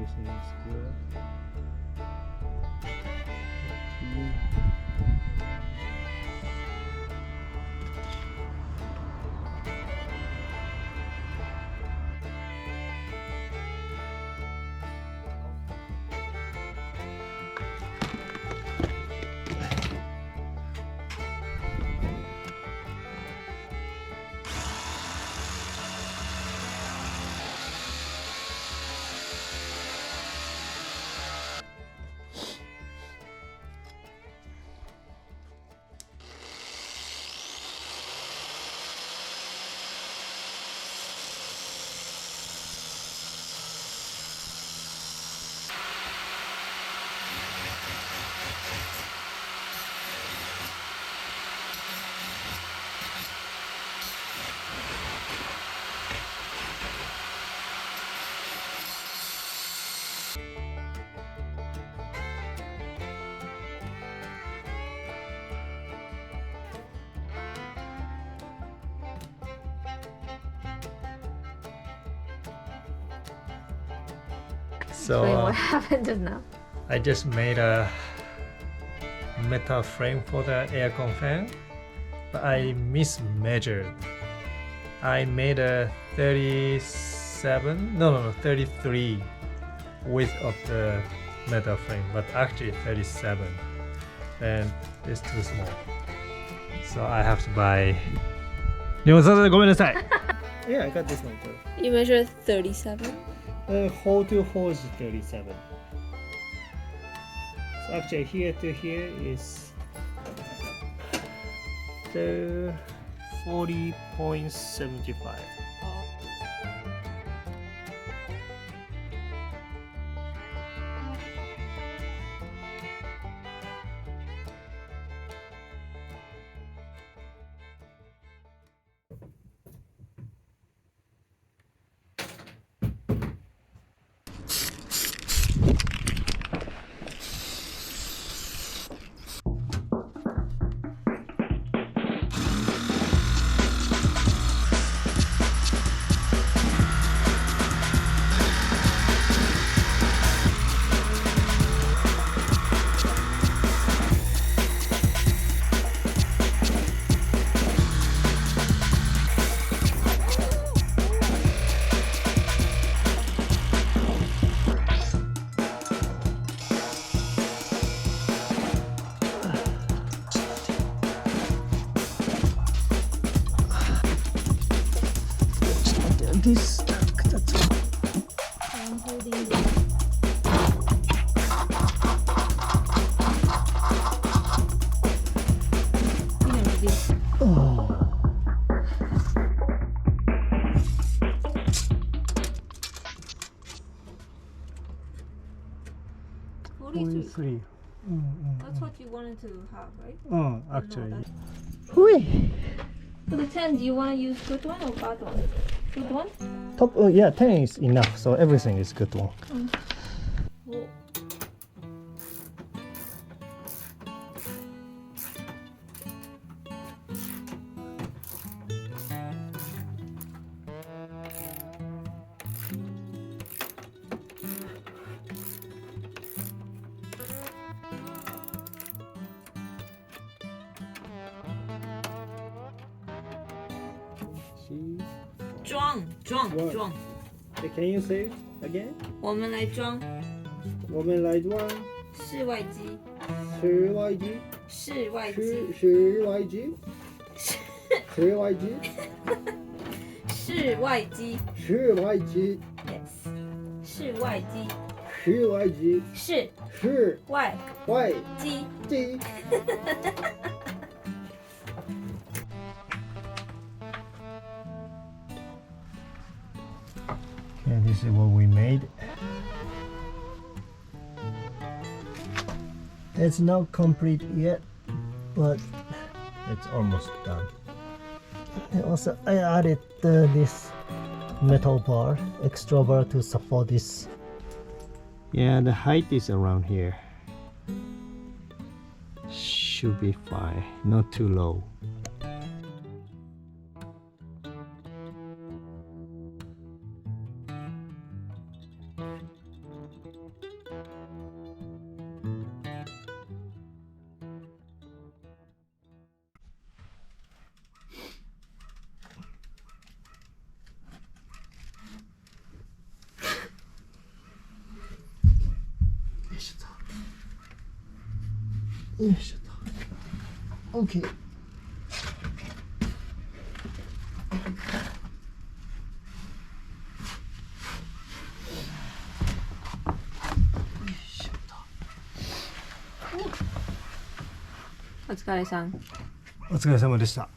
everything is good. So Wait, what happened just now? I just made a metal frame for the aircon fan, but I mismeasured. I made a 33 width of the metal frame, but actually 37, and it's too small. So I have to buy. ごめんなさい。Yeah, I got this one too. You measured 37? Hole to hole is 37. So actually here to here is the 40.75. This I'm holding it. oh. 43. That's what you wanted to have, right? Actually. For the 10, do you want to use good one or bad one? Good one? Top, yeah, 10 is enough, so everything is good one. Oh.装 Can you say it again? 我们来装我们来装室外机，室外机，室外机，室外机，室外机，室外机室外机， ，yes，室外机，室外机，室室外外机。机。Okay, this is what we made. It's not complete yet, but it's almost done. And also, I added this metal bar, extra bar to support this. Yeah, the height is around here. Should be fine, not too low. よいしょと。OK。お疲れさん。お疲れ様でした。